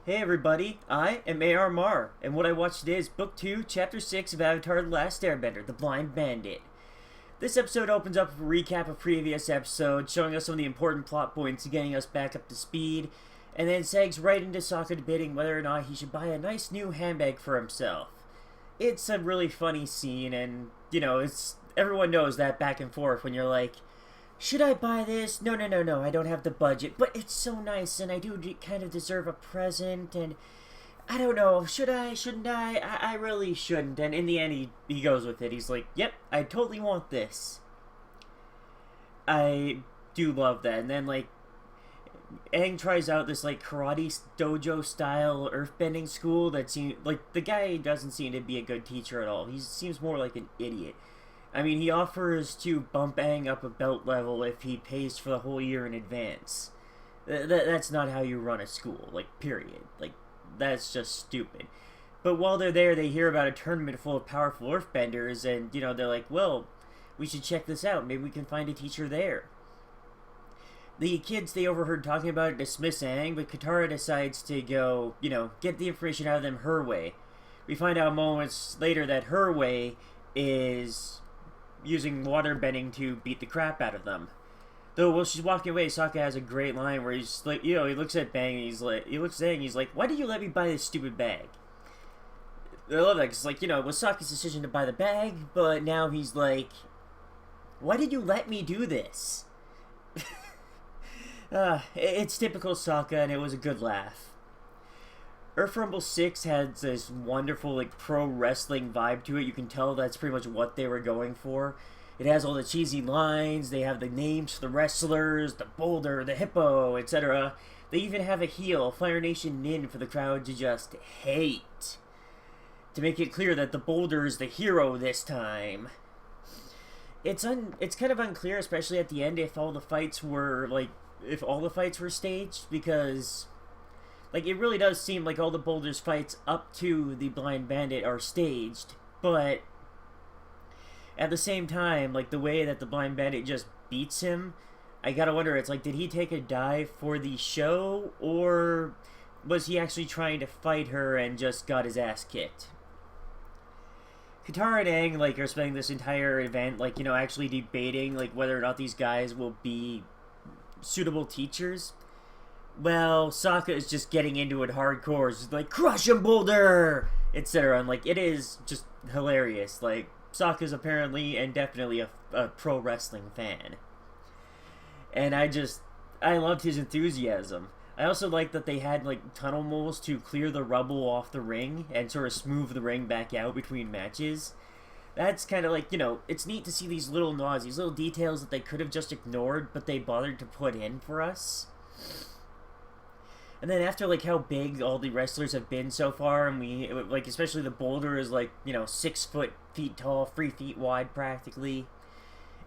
Hey everybody, I am A.R. Mar, and what I watched today is Book 2, Chapter 6 of Avatar The Last Airbender, The Blind Bandit. This episode opens up with a recap of previous episodes, showing us some of the important plot points and getting us back up to speed, and then segs right into Sokka debating whether or not he should buy a nice new handbag for himself. It's a really funny scene, and, everyone knows that back and forth when you're like, should I buy this? No, no, no, no, I don't have the budget, but it's so nice, and I do kind of deserve a present, and I don't know, should I, shouldn't I really shouldn't, and in the end, he goes with it. He's like, yep, I totally want this. I do love that, and then, Aang tries out this, karate dojo style earthbending school that seems, the guy doesn't seem to be a good teacher at all. He seems more like an idiot. I mean, he offers to bump Aang up a belt level if he pays for the whole year in advance. That's not how you run a school, period. That's just stupid. But while they're there, they hear about a tournament full of powerful earthbenders, and, they're like, well, we should check this out. Maybe we can find a teacher there. The kids they overheard talking about it dismiss Aang, but Katara decides to go, get the information out of them her way. We find out moments later that her way is using water bending to beat the crap out of them. Though while she's walking away, Sokka has a great line where he's like, he looks at Bang and he looks at Aang and he's like, why did you let me buy this stupid bag? I love that, because, it was Sokka's decision to buy the bag, but now he's like, why did you let me do this? It's typical Sokka, and it was a good laugh. Earth Rumble 6 had this wonderful, pro wrestling vibe to it. You can tell that's pretty much what they were going for. It has all the cheesy lines, they have the names for the wrestlers, the boulder, the hippo, etc. They even have a heel, Fire Nation Nin, for the crowd to just hate. To make it clear that the boulder is the hero this time. It's kind of unclear, especially at the end, if all the fights were, staged, because it really does seem like all the Boulder's fights up to the Blind Bandit are staged, but at the same time, the way that the Blind Bandit just beats him, I gotta wonder, it's did he take a dive for the show, or was he actually trying to fight her and just got his ass kicked? Katara and Aang, are spending this entire event, actually debating, whether or not these guys will be suitable teachers. Well, Sokka is just getting into it hardcore. It's just crush him, Boulder! Etc. And, it is just hilarious. Sokka's apparently and definitely a pro wrestling fan. And I loved his enthusiasm. I also liked that they had, tunnel moles to clear the rubble off the ring and sort of smooth the ring back out between matches. That's kind of it's neat to see these little nods, these little details that they could have just ignored, but they bothered to put in for us. And then after, how big all the wrestlers have been so far, and we, especially the Boulder is, 6 feet tall, 3 feet wide, practically.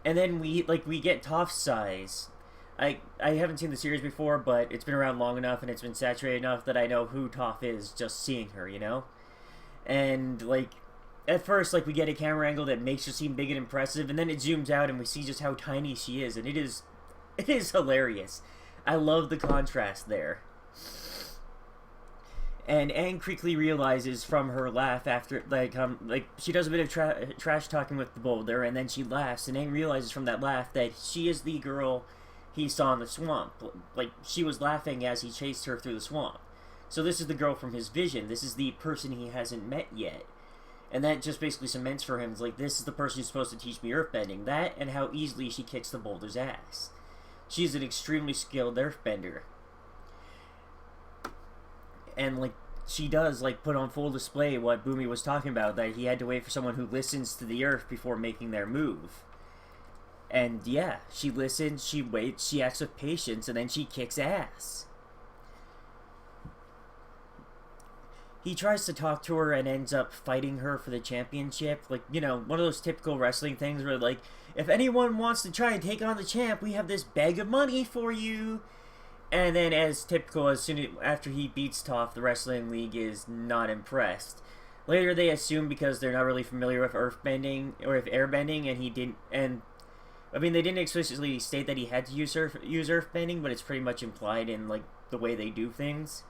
And then we get Toph's size. I haven't seen the series before, but it's been around long enough, and it's been saturated enough that I know who Toph is just seeing her, And, at first, we get a camera angle that makes her seem big and impressive, and then it zooms out, and we see just how tiny she is, and it is hilarious. I love the contrast there. And Aang quickly realizes from her laugh after, she does a bit of trash talking with the Boulder, and then she laughs, and Aang realizes from that laugh that she is the girl he saw in the swamp. She was laughing as he chased her through the swamp. So this is the girl from his vision. This is the person he hasn't met yet. And that just basically cements for him, this is the person who's supposed to teach me earthbending. That, and how easily she kicks the Boulder's ass. She's an extremely skilled earthbender. And, she does, put on full display what Boomy was talking about, that he had to wait for someone who listens to the earth before making their move. And, yeah, she listens, she waits, she acts with patience, and then she kicks ass. He tries to talk to her and ends up fighting her for the championship. One of those typical wrestling things where, if anyone wants to try and take on the champ, we have this bag of money for you. And then, as typical, after he beats Toph, the Wrestling League is not impressed. Later, they assume because they're not really familiar with earthbending or with airbending, and he didn't. And I mean, they didn't explicitly state that he had to use earthbending, but it's pretty much implied in the way they do things.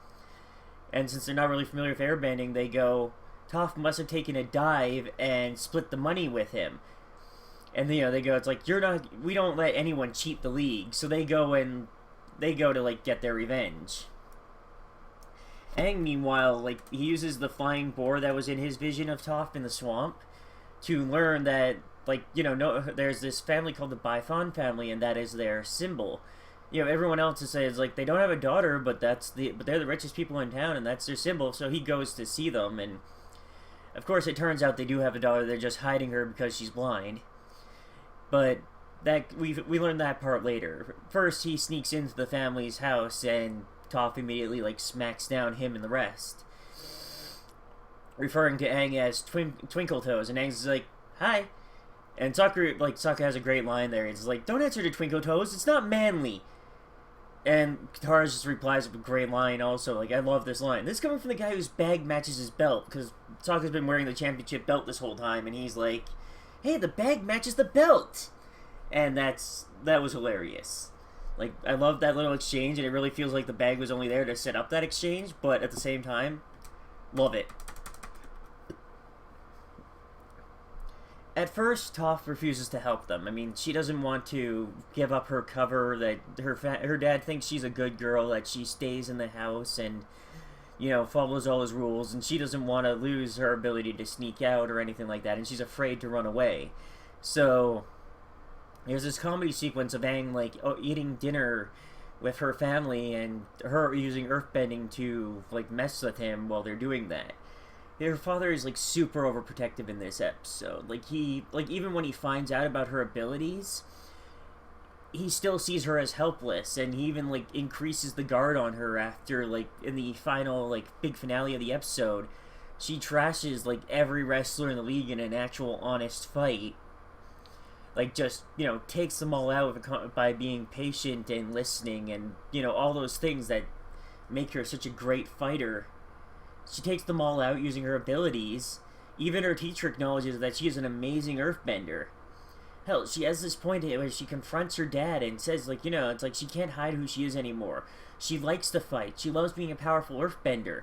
And since they're not really familiar with airbending, they go, Toph must have taken a dive and split the money with him. And they go, it's like, we don't let anyone cheat the league. So they go to like get their revenge. Aang, meanwhile, like, he uses the flying boar that was in his vision of Toph in the swamp to learn that, like, there's this family called the Bifon family, and that is their symbol. Everyone else is like, they don't have a daughter, but they're the richest people in town, and that's their symbol. So he goes to see them, and of course it turns out they do have a daughter. They're just hiding her because she's blind. But that we learned that part later. First, he sneaks into the family's house, and Toph immediately, like, smacks down him and the rest, referring to Aang as Twinkle Toes, and Aang's like, hi. And Sokka has a great line there. It's like, don't answer to Twinkle Toes, it's not manly. And Katara just replies with a great line also, like, I love this line. This is coming from the guy whose bag matches his belt, because Sokka's been wearing the championship belt this whole time, and he's like, hey, the bag matches the belt! And that was hilarious. Like, I love that little exchange, and it really feels like the bag was only there to set up that exchange, but at the same time, love it. At first, Toph refuses to help them. I mean, she doesn't want to give up her cover, that her dad thinks she's a good girl, that she stays in the house and, follows all his rules, and she doesn't want to lose her ability to sneak out or anything like that, and she's afraid to run away. So there's this comedy sequence of Aang, like, eating dinner with her family and her using earthbending to, like, mess with him while they're doing that. Her father is, like, super overprotective in this episode. Like, even when he finds out about her abilities, he still sees her as helpless, and he even, like, increases the guard on her after, like, in the final, like, big finale of the episode. She trashes, like, every wrestler in the league in an actual honest fight. Like, just, takes them all out by being patient and listening and, all those things that make her such a great fighter. She takes them all out using her abilities. Even her teacher acknowledges that she is an amazing earthbender. Hell, she has this point where she confronts her dad and says, like, it's like she can't hide who she is anymore. She likes to fight. She loves being a powerful earthbender.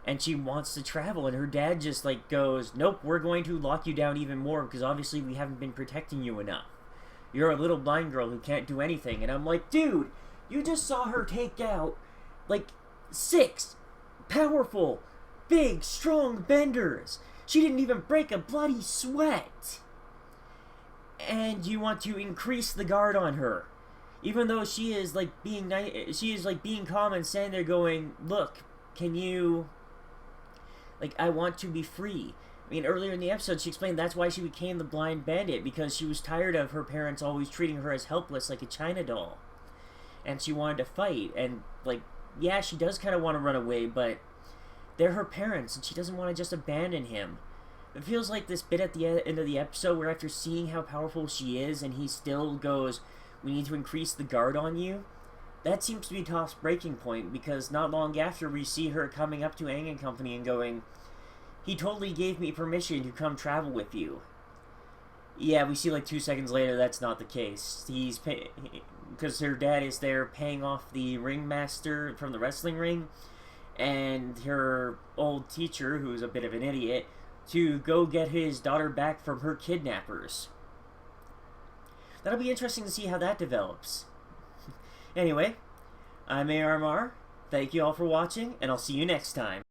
And she wants to travel, and her dad just, like, goes, nope, we're going to lock you down even more because obviously we haven't been protecting you enough. You're a little blind girl who can't do anything. And I'm like, dude, you just saw her take out, like, 6 powerful, big, strong benders. She didn't even break a bloody sweat. And you want to increase the guard on her. Even though she is, like, being calm and standing there going, look, can you... Like, I want to be free. I mean, earlier in the episode, she explained that's why she became the blind bandit, because she was tired of her parents always treating her as helpless like a China doll. And she wanted to fight, and, like, yeah, she does kind of want to run away, but they're her parents, and she doesn't want to just abandon him. It feels like this bit at the end of the episode where after seeing how powerful she is, and he still goes, we need to increase the guard on you. That seems to be Toph's breaking point, because not long after we see her coming up to Aang and company and going, he totally gave me permission to come travel with you. Yeah, we see like 2 seconds later that's not the case. Because her dad is there paying off the ringmaster from the wrestling ring, and her old teacher, who's a bit of an idiot, to go get his daughter back from her kidnappers. That'll be interesting to see how that develops. Anyway, I'm ARMR. Thank you all for watching, and I'll see you next time.